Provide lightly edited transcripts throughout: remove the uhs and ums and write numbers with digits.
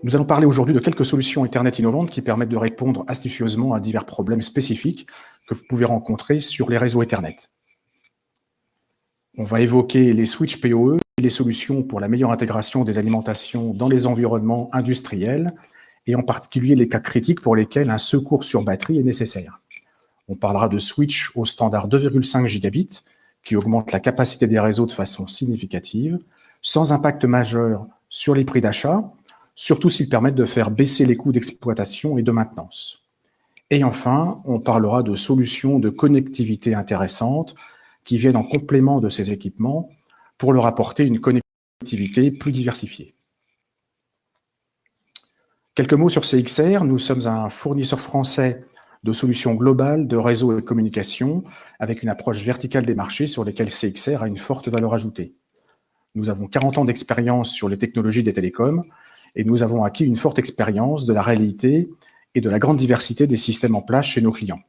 Nous allons parler aujourd'hui de quelques solutions Ethernet innovantes qui permettent de répondre astucieusement à divers problèmes spécifiques que vous pouvez rencontrer sur les réseaux Ethernet. On va évoquer les switches PoE et les solutions pour la meilleure intégration des alimentations dans les environnements industriels et en particulier les cas critiques pour lesquels un secours sur batterie est nécessaire. On parlera de switch au standard 2,5 gigabits qui augmente la capacité des réseaux de façon significative, sans impact majeur sur les prix d'achat, surtout s'ils permettent de faire baisser les coûts d'exploitation et de maintenance. Et enfin, on parlera de solutions de connectivité intéressantes qui viennent en complément de ces équipements pour leur apporter une connectivité plus diversifiée. Quelques mots sur CXR. Nous sommes un fournisseur français de solutions globales de réseaux et de communications avec une approche verticale des marchés sur lesquels CXR a une forte valeur ajoutée. Nous avons 40 ans d'expérience sur les technologies des télécoms et nous avons acquis une forte expérience de la réalité et de la grande diversité des systèmes en place chez nos clients.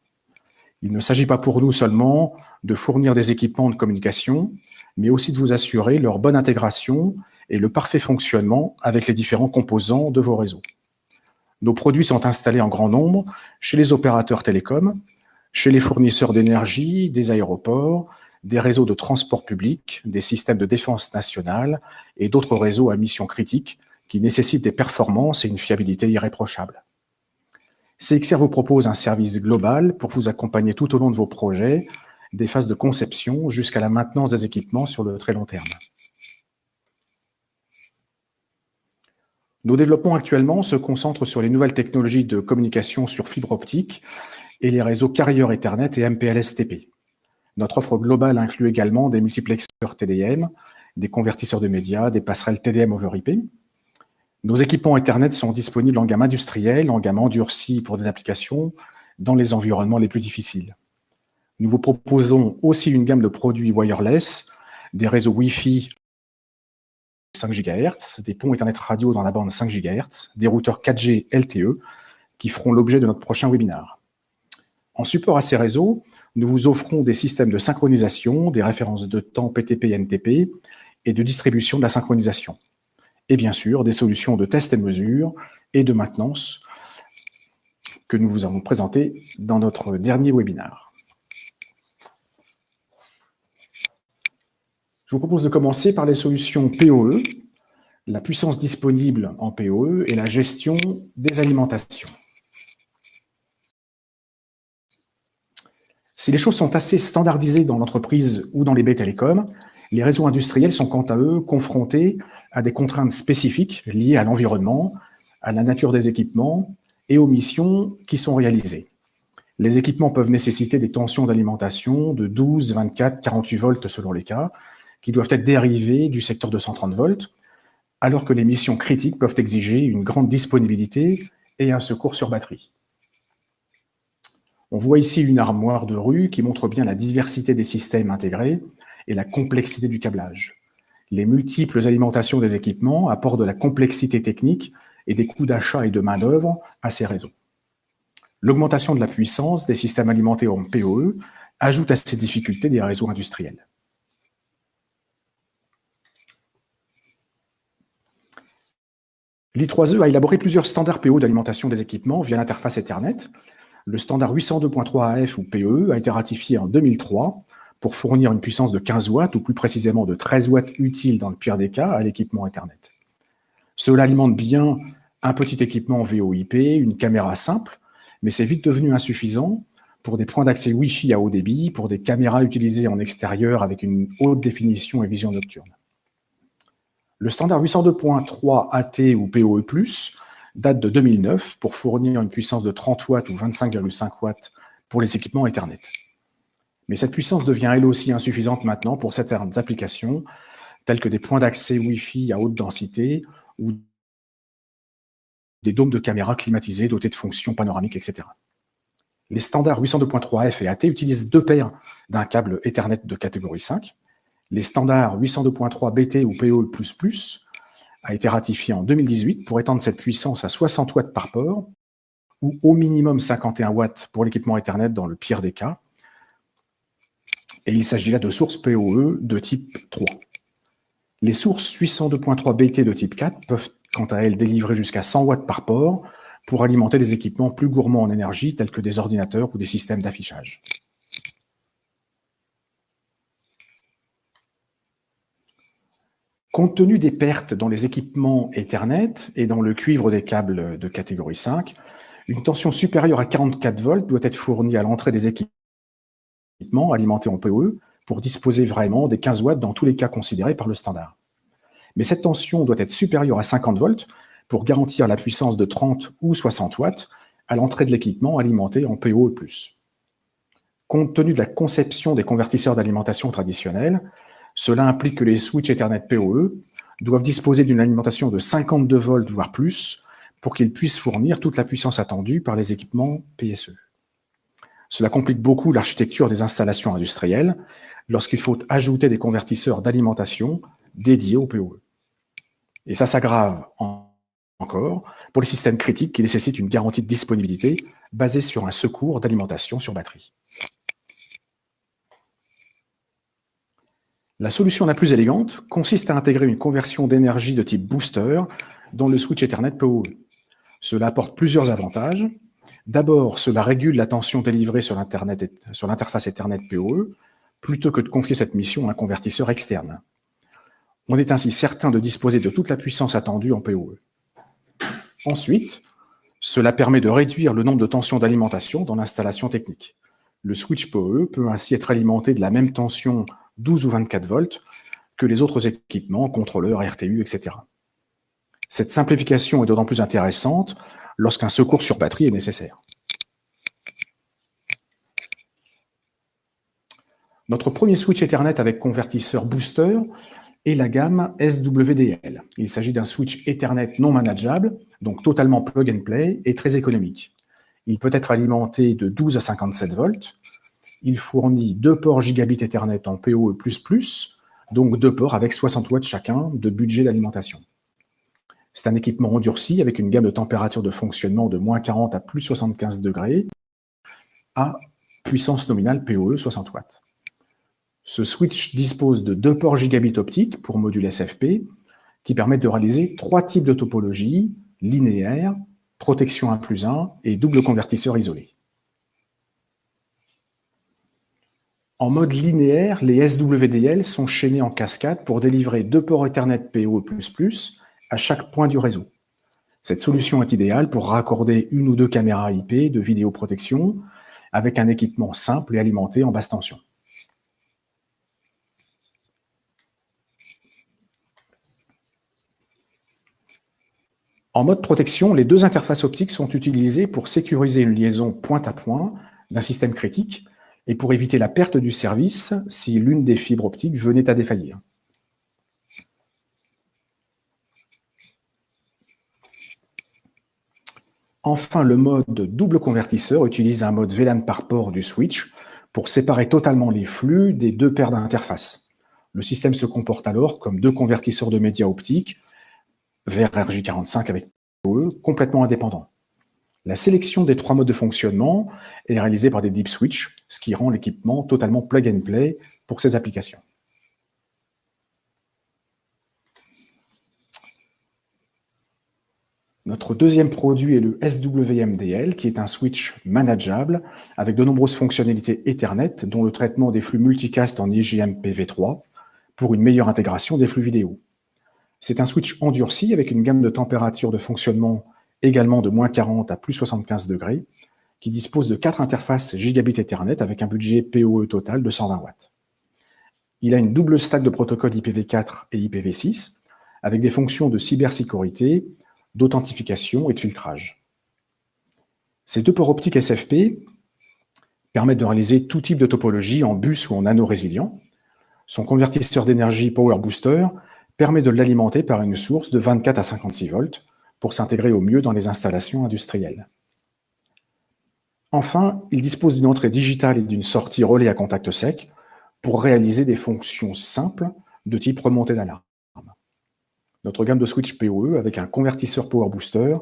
Il ne s'agit pas pour nous seulement de fournir des équipements de communication, mais aussi de vous assurer leur bonne intégration et le parfait fonctionnement avec les différents composants de vos réseaux. Nos produits sont installés en grand nombre chez les opérateurs télécoms, chez les fournisseurs d'énergie, des aéroports, des réseaux de transport public, des systèmes de défense nationale et d'autres réseaux à mission critique qui nécessitent des performances et une fiabilité irréprochable. CXR vous propose un service global pour vous accompagner tout au long de vos projets, des phases de conception jusqu'à la maintenance des équipements sur le très long terme. Nos développements actuellement se concentrent sur les nouvelles technologies de communication sur fibre optique et les réseaux carrière Ethernet et MPLS-TP. Notre offre globale inclut également des multiplexeurs TDM, des convertisseurs de médias, des passerelles TDM over IP. Nos équipements Ethernet sont disponibles en gamme industrielle, en gamme endurcie pour des applications dans les environnements les plus difficiles. Nous vous proposons aussi une gamme de produits wireless, des réseaux Wi-Fi 5 GHz, des ponts Ethernet radio dans la bande 5 GHz, des routeurs 4G LTE qui feront l'objet de notre prochain webinaire. En support à ces réseaux, nous vous offrons des systèmes de synchronisation, des références de temps PTP et NTP et de distribution de la synchronisation. Et bien sûr, des solutions de test et mesure et de maintenance que nous vous avons présentées dans notre dernier webinaire. Je vous propose de commencer par les solutions PoE, la puissance disponible en PoE et la gestion des alimentations. Si les choses sont assez standardisées dans l'entreprise ou dans les baies télécoms, les réseaux industriels sont quant à eux confrontés à des contraintes spécifiques liées à l'environnement, à la nature des équipements et aux missions qui sont réalisées. Les équipements peuvent nécessiter des tensions d'alimentation de 12, 24, 48 volts selon les cas, qui doivent être dérivées du secteur de 130 volts, alors que les missions critiques peuvent exiger une grande disponibilité et un secours sur batterie. On voit ici une armoire de rue qui montre bien la diversité des systèmes intégrés et la complexité du câblage. Les multiples alimentations des équipements apportent de la complexité technique et des coûts d'achat et de main-d'œuvre à ces réseaux. L'augmentation de la puissance des systèmes alimentés en PoE ajoute à ces difficultés des réseaux industriels. l'I3E a élaboré plusieurs standards PoE d'alimentation des équipements via l'interface Ethernet. Le standard 802.3 AF ou PoE a été ratifié en 2003 pour fournir une puissance de 15 watts, ou plus précisément de 13 watts utiles dans le pire des cas, à l'équipement Ethernet. Cela alimente bien un petit équipement VoIP, une caméra simple, mais c'est vite devenu insuffisant pour des points d'accès Wi-Fi à haut débit, pour des caméras utilisées en extérieur avec une haute définition et vision nocturne. Le standard 802.3 AT ou PoE+, date de 2009 pour fournir une puissance de 30 watts ou 25,5 watts pour les équipements Ethernet. Mais cette puissance devient elle aussi insuffisante maintenant pour certaines applications, telles que des points d'accès Wi-Fi à haute densité ou des dômes de caméras climatisés dotés de fonctions panoramiques, etc. Les standards 802.3F et AT utilisent deux paires d'un câble Ethernet de catégorie 5. Les standards 802.3 BT ou PoE++ a été ratifié en 2018 pour étendre cette puissance à 60 watts par port ou au minimum 51 watts pour l'équipement Ethernet dans le pire des cas. Et il s'agit là de sources PoE de type 3. Les sources 802.3 BT de type 4 peuvent quant à elle, délivrer jusqu'à 100 watts par port pour alimenter des équipements plus gourmands en énergie, tels que des ordinateurs ou des systèmes d'affichage. Compte tenu des pertes dans les équipements Ethernet et dans le cuivre des câbles de catégorie 5, une tension supérieure à 44 volts doit être fournie à l'entrée des équipements alimentés en PoE pour disposer vraiment des 15 watts dans tous les cas considérés par le standard. Mais cette tension doit être supérieure à 50 volts pour garantir la puissance de 30 ou 60 watts à l'entrée de l'équipement alimenté en PoE+. Compte tenu de la conception des convertisseurs d'alimentation traditionnels, cela implique que les switches Ethernet PoE doivent disposer d'une alimentation de 52 volts voire plus pour qu'ils puissent fournir toute la puissance attendue par les équipements PSE. Cela complique beaucoup l'architecture des installations industrielles lorsqu'il faut ajouter des convertisseurs d'alimentation dédiés au PoE. Et ça s'aggrave encore pour les systèmes critiques qui nécessitent une garantie de disponibilité basée sur un secours d'alimentation sur batterie. La solution la plus élégante consiste à intégrer une conversion d'énergie de type booster dans le switch Ethernet PoE. Cela apporte plusieurs avantages. D'abord, cela régule la tension délivrée sur l'interface Ethernet PoE, plutôt que de confier cette mission à un convertisseur externe. On est ainsi certain de disposer de toute la puissance attendue en PoE. Ensuite, cela permet de réduire le nombre de tensions d'alimentation dans l'installation technique. Le switch PoE peut ainsi être alimenté de la même tension 12 ou 24 volts que les autres équipements, contrôleurs, RTU, etc. Cette simplification est d'autant plus intéressante lorsqu'un secours sur batterie est nécessaire. Notre premier switch Ethernet avec convertisseur booster est la gamme SWDL. Il s'agit d'un switch Ethernet non manageable, donc totalement plug and play et très économique. Il peut être alimenté de 12 à 57 volts. Il fournit 2 ports gigabit Ethernet en PoE++, donc 2 ports avec 60 watts chacun de budget d'alimentation. C'est un équipement endurci avec une gamme de température de fonctionnement de -40 à +75 degrés à puissance nominale PoE 60 watts. Ce switch dispose de 2 ports gigabit optiques pour module SFP qui permettent de réaliser 3 types de topologie, linéaire, protection 1+1 et double convertisseur isolé. En mode linéaire, les SWDL sont chaînés en cascade pour délivrer 2 ports Ethernet PoE++ à chaque point du réseau. Cette solution est idéale pour raccorder une ou deux caméras IP de vidéoprotection avec un équipement simple et alimenté en basse tension. En mode protection, les 2 interfaces optiques sont utilisées pour sécuriser une liaison point-à-point d'un système critique et pour éviter la perte du service si l'une des fibres optiques venait à défaillir. Enfin, le mode double convertisseur utilise un mode VLAN par port du switch pour séparer totalement les flux des 2 paires d'interfaces. Le système se comporte alors comme 2 convertisseurs de médias optiques vers RJ45 avec PoE complètement indépendants. La sélection des 3 modes de fonctionnement est réalisée par des deep switch, ce qui rend l'équipement totalement plug and play pour ces applications. Notre deuxième produit est le SWMDL, qui est un switch manageable avec de nombreuses fonctionnalités Ethernet, dont le traitement des flux multicast en IGMP-v3 pour une meilleure intégration des flux vidéo. C'est un switch endurci avec une gamme de température de fonctionnement également de -40 à +75 degrés, qui dispose de 4 interfaces gigabit Ethernet avec un budget PoE total de 120 watts. Il a une double stack de protocoles IPv4 et IPv6, avec des fonctions de cybersécurité, d'authentification et de filtrage. Ces 2 ports optiques SFP permettent de réaliser tout type de topologie en bus ou en anneau résilient. Son convertisseur d'énergie Power Booster permet de l'alimenter par une source de 24 à 56 volts pour s'intégrer au mieux dans les installations industrielles. Enfin, il dispose d'une entrée digitale et d'une sortie relais à contact sec pour réaliser des fonctions simples de type remontée d'alarme. Notre gamme de switch PoE avec un convertisseur Power Booster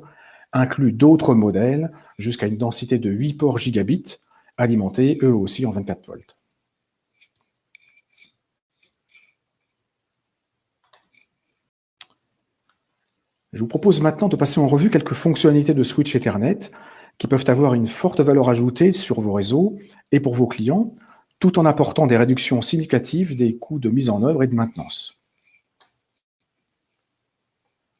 inclut d'autres modèles jusqu'à une densité de 8 ports gigabit alimentés eux aussi en 24 volts. Je vous propose maintenant de passer en revue quelques fonctionnalités de switch Ethernet qui peuvent avoir une forte valeur ajoutée sur vos réseaux et pour vos clients, tout en apportant des réductions significatives des coûts de mise en œuvre et de maintenance.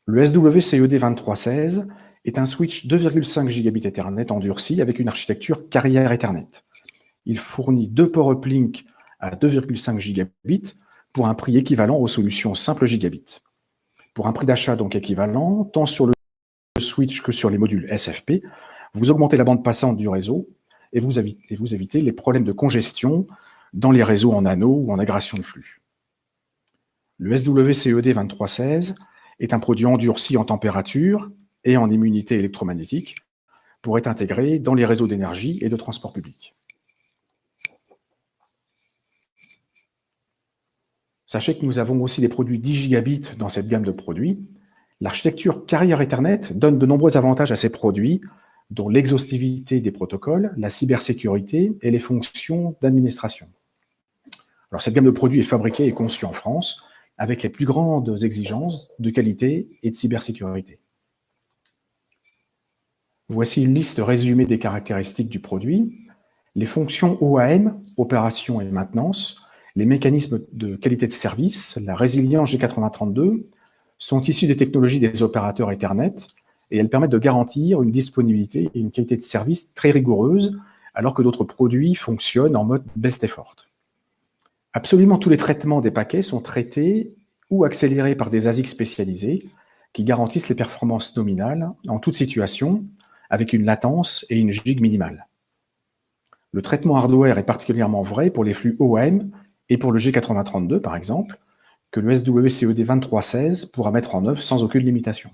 Le SWCED2316 est un switch 2,5 gigabits Ethernet endurci avec une architecture carrière Ethernet. Il fournit 2 ports uplink à 2,5 gigabits pour un prix équivalent aux solutions simple gigabit. Pour un prix d'achat donc équivalent, tant sur le switch que sur les modules SFP, vous augmentez la bande passante du réseau et vous évitez les problèmes de congestion dans les réseaux en anneaux ou en agression de flux. Le SWCED2316 est un produit endurci en température et en immunité électromagnétique pour être intégré dans les réseaux d'énergie et de transport public. Sachez que nous avons aussi des produits 10 gigabits dans cette gamme de produits. L'architecture carrière Ethernet donne de nombreux avantages à ces produits, dont l'exhaustivité des protocoles, la cybersécurité et les fonctions d'administration. Alors, cette gamme de produits est fabriquée et conçue en France avec les plus grandes exigences de qualité et de cybersécurité. Voici une liste résumée des caractéristiques du produit. Les fonctions OAM, opération et maintenance, les mécanismes de qualité de service, la résilience G8032, sont issus des technologies des opérateurs Ethernet et elles permettent de garantir une disponibilité et une qualité de service très rigoureuse, alors que d'autres produits fonctionnent en mode best effort. Absolument tous les traitements des paquets sont traités ou accélérés par des ASIC spécialisés qui garantissent les performances nominales en toute situation, avec une latence et une gig minimale. Le traitement hardware est particulièrement vrai pour les flux OAM et pour le G8032, par exemple, que le SWCED2316 pourra mettre en œuvre sans aucune limitation.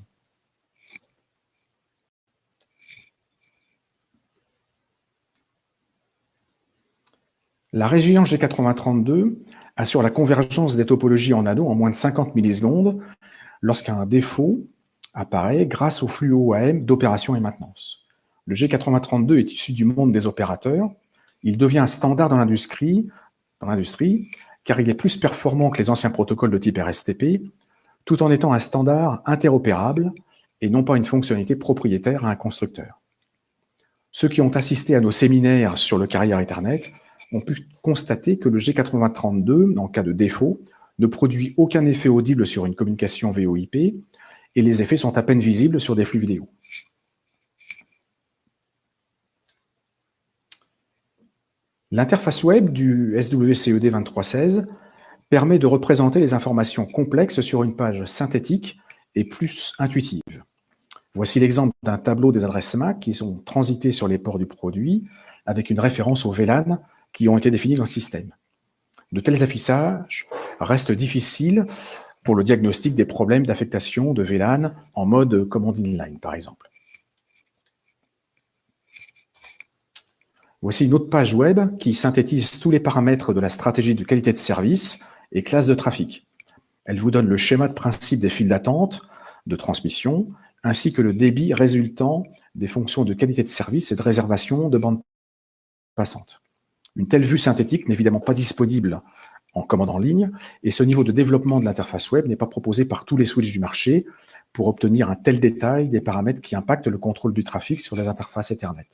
La région G8032 assure la convergence des topologies en anneaux en moins de 50 millisecondes lorsqu'un défaut apparaît grâce au flux OAM d'opération et maintenance. Le G8032 est issu du monde des opérateurs. Il devient un standard dans l'industrie car il est plus performant que les anciens protocoles de type RSTP, tout en étant un standard interopérable et non pas une fonctionnalité propriétaire à un constructeur. Ceux qui ont assisté à nos séminaires sur le carrière Ethernet ont pu constater que le G8032, en cas de défaut, ne produit aucun effet audible sur une communication VoIP et les effets sont à peine visibles sur des flux vidéo. L'interface web du SWCED2316 permet de représenter les informations complexes sur une page synthétique et plus intuitive. Voici l'exemple d'un tableau des adresses MAC qui sont transitées sur les ports du produit avec une référence aux VLAN qui ont été définis dans le système. De tels affichages restent difficiles pour le diagnostic des problèmes d'affectation de VLAN en mode command inline, par exemple. Voici une autre page web qui synthétise tous les paramètres de la stratégie de qualité de service et classe de trafic. Elle vous donne le schéma de principe des files d'attente, de transmission, ainsi que le débit résultant des fonctions de qualité de service et de réservation de bande passante. Une telle vue synthétique n'est évidemment pas disponible en commande en ligne, et ce niveau de développement de l'interface web n'est pas proposé par tous les switches du marché pour obtenir un tel détail des paramètres qui impactent le contrôle du trafic sur les interfaces Ethernet.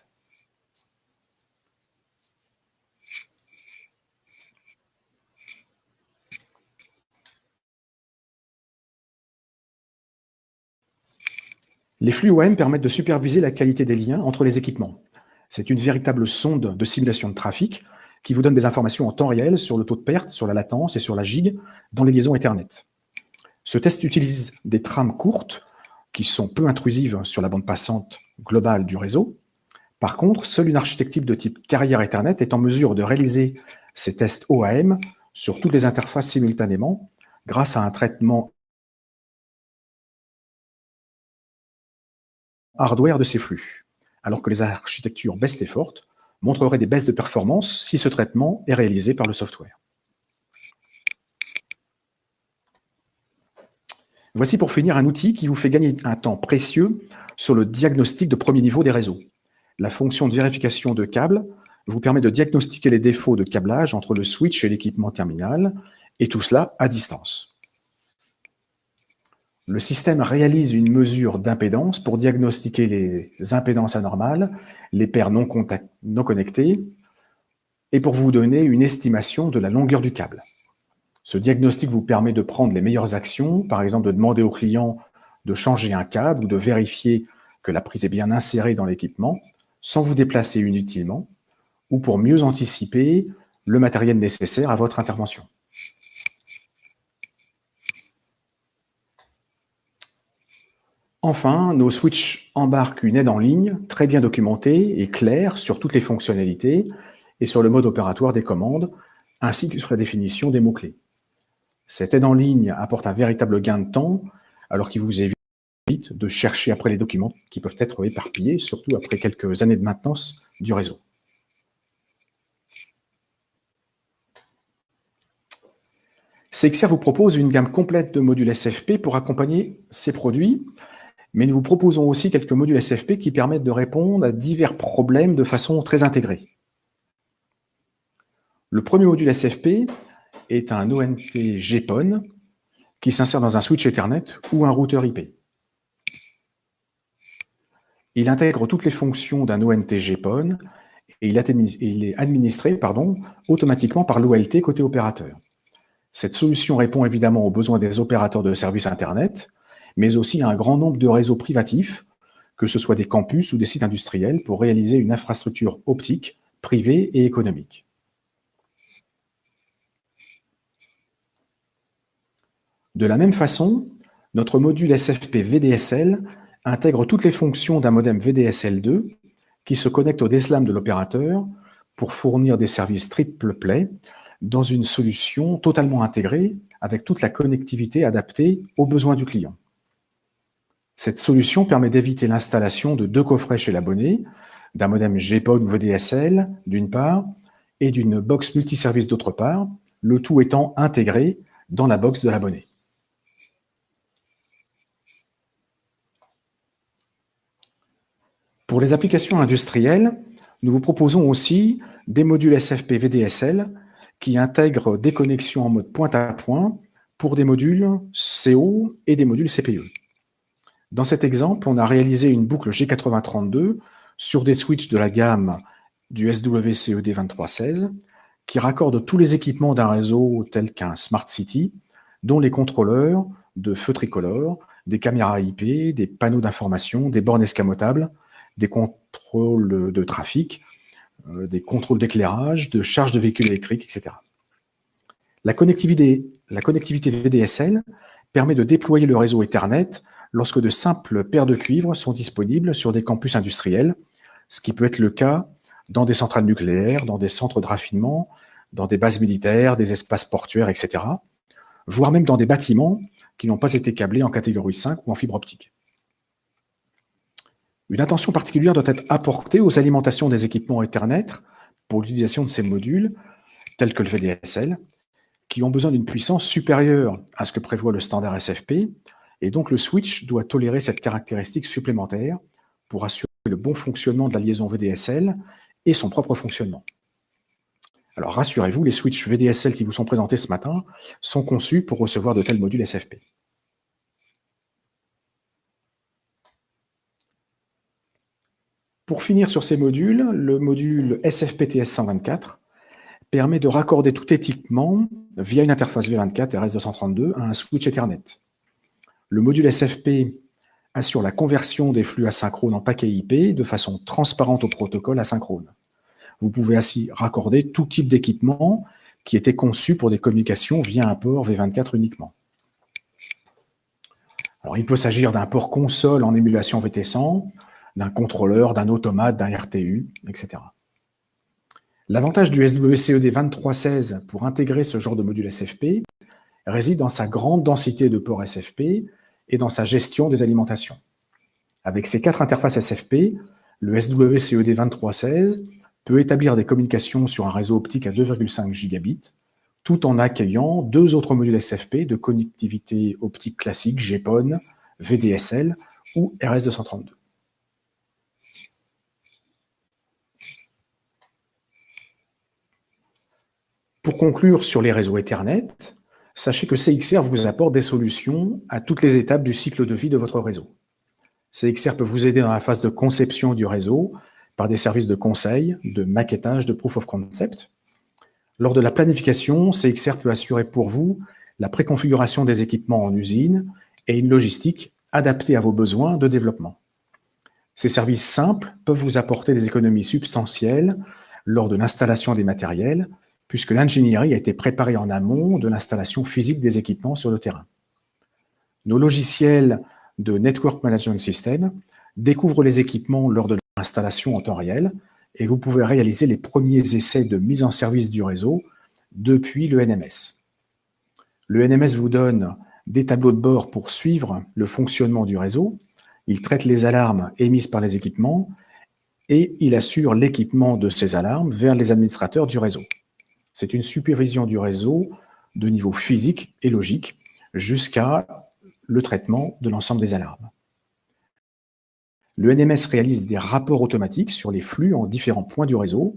Les flux OAM permettent de superviser la qualité des liens entre les équipements. C'est une véritable sonde de simulation de trafic qui vous donne des informations en temps réel sur le taux de perte, sur la latence et sur la gig dans les liaisons Ethernet. Ce test utilise des trames courtes qui sont peu intrusives sur la bande passante globale du réseau. Par contre, seule une architecture de type carrière Ethernet est en mesure de réaliser ces tests OAM sur toutes les interfaces simultanément grâce à un traitement hardware de ces flux, alors que les architectures best effort montreraient des baisses de performance si ce traitement est réalisé par le software. Voici pour finir un outil qui vous fait gagner un temps précieux sur le diagnostic de premier niveau des réseaux. La fonction de vérification de câbles vous permet de diagnostiquer les défauts de câblage entre le switch et l'équipement terminal, et tout cela à distance. Le système réalise une mesure d'impédance pour diagnostiquer les impédances anormales, les paires non connectées, et pour vous donner une estimation de la longueur du câble. Ce diagnostic vous permet de prendre les meilleures actions, par exemple de demander au client de changer un câble ou de vérifier que la prise est bien insérée dans l'équipement, sans vous déplacer inutilement, ou pour mieux anticiper le matériel nécessaire à votre intervention. Enfin, nos switches embarquent une aide en ligne très bien documentée et claire sur toutes les fonctionnalités et sur le mode opératoire des commandes, ainsi que sur la définition des mots-clés. Cette aide en ligne apporte un véritable gain de temps, alors qu'il vous évite de chercher après les documents qui peuvent être éparpillés, surtout après quelques années de maintenance du réseau. CXR vous propose une gamme complète de modules SFP pour accompagner ces produits, mais nous vous proposons aussi quelques modules SFP qui permettent de répondre à divers problèmes de façon très intégrée. Le premier module SFP est un ONT GPON qui s'insère dans un switch Ethernet ou un routeur IP. Il intègre toutes les fonctions d'un ONT GPON et il est administré automatiquement par l'OLT côté opérateur. Cette solution répond évidemment aux besoins des opérateurs de services Internet, mais aussi à un grand nombre de réseaux privatifs, que ce soit des campus ou des sites industriels, pour réaliser une infrastructure optique, privée et économique. De la même façon, notre module SFP VDSL intègre toutes les fonctions d'un modem VDSL2 qui se connecte au DSLAM de l'opérateur pour fournir des services triple play dans une solution totalement intégrée avec toute la connectivité adaptée aux besoins du client. Cette solution permet d'éviter l'installation de deux coffrets chez l'abonné, d'un modem GPON ou VDSL d'une part et d'une box multiservice d'autre part, le tout étant intégré dans la box de l'abonné. Pour les applications industrielles, nous vous proposons aussi des modules SFP VDSL qui intègrent des connexions en mode point-à-point pour des modules CO et des modules CPE. Dans cet exemple, on a réalisé une boucle G8032 sur des switches de la gamme du SWCED2316 qui raccordent tous les équipements d'un réseau tel qu'un Smart City, dont les contrôleurs de feux tricolores, des caméras IP, des panneaux d'information, des bornes escamotables, des contrôles de trafic, des contrôles d'éclairage, de charge de véhicules électriques, etc. La connectivité VDSL permet de déployer le réseau Ethernet lorsque de simples paires de cuivre sont disponibles sur des campus industriels, ce qui peut être le cas dans des centrales nucléaires, dans des centres de raffinement, dans des bases militaires, des espaces portuaires, etc., voire même dans des bâtiments qui n'ont pas été câblés en catégorie 5 ou en fibre optique. Une attention particulière doit être apportée aux alimentations des équipements Ethernet pour l'utilisation de ces modules, tels que le VDSL, qui ont besoin d'une puissance supérieure à ce que prévoit le standard SFP, et donc le switch doit tolérer cette caractéristique supplémentaire pour assurer le bon fonctionnement de la liaison VDSL et son propre fonctionnement. Alors rassurez-vous, les switches VDSL qui vous sont présentés ce matin sont conçus pour recevoir de tels modules SFP. Pour finir sur ces modules, le module SFPTS124 permet de raccorder tout équipement via une interface V24 RS232 à un switch Ethernet. Le module SFP assure la conversion des flux asynchrones en paquets IP de façon transparente au protocole asynchrone. Vous pouvez ainsi raccorder tout type d'équipement qui était conçu pour des communications via un port V24 uniquement. Alors, il peut s'agir d'un port console en émulation VT100, d'un contrôleur, d'un automate, d'un RTU, etc. L'avantage du SWCED 2316 pour intégrer ce genre de module SFP réside dans sa grande densité de ports SFP et dans sa gestion des alimentations. Avec ces 4 interfaces SFP, le SWCED 2316 peut établir des communications sur un réseau optique à 2,5 gigabits, tout en accueillant 2 autres modules SFP de connectivité optique classique, GPON, VDSL ou RS232. Pour conclure sur les réseaux Ethernet, Sachez que CXR vous apporte des solutions à toutes les étapes du cycle de vie de votre réseau. CXR peut vous aider dans la phase de conception du réseau par des services de conseil, de maquettage, de proof of concept. Lors de la planification, CXR peut assurer pour vous la préconfiguration des équipements en usine et une logistique adaptée à vos besoins de développement. Ces services simples peuvent vous apporter des économies substantielles lors de l'installation des matériels, puisque l'ingénierie a été préparée en amont de l'installation physique des équipements sur le terrain. Nos logiciels de Network Management System découvrent les équipements lors de leur installation en temps réel et vous pouvez réaliser les premiers essais de mise en service du réseau depuis le NMS. Le NMS vous donne des tableaux de bord pour suivre le fonctionnement du réseau. Il traite les alarmes émises par les équipements et il assure l'équipement de ces alarmes vers les administrateurs du réseau. C'est une supervision du réseau de niveau physique et logique jusqu'à le traitement de l'ensemble des alarmes. Le NMS réalise des rapports automatiques sur les flux en différents points du réseau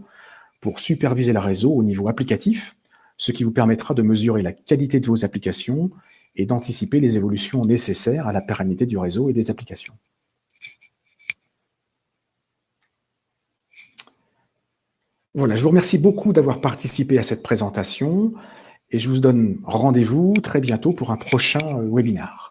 pour superviser le réseau au niveau applicatif, ce qui vous permettra de mesurer la qualité de vos applications et d'anticiper les évolutions nécessaires à la pérennité du réseau et des applications. Voilà, je vous remercie beaucoup d'avoir participé à cette présentation et je vous donne rendez-vous très bientôt pour un prochain webinaire.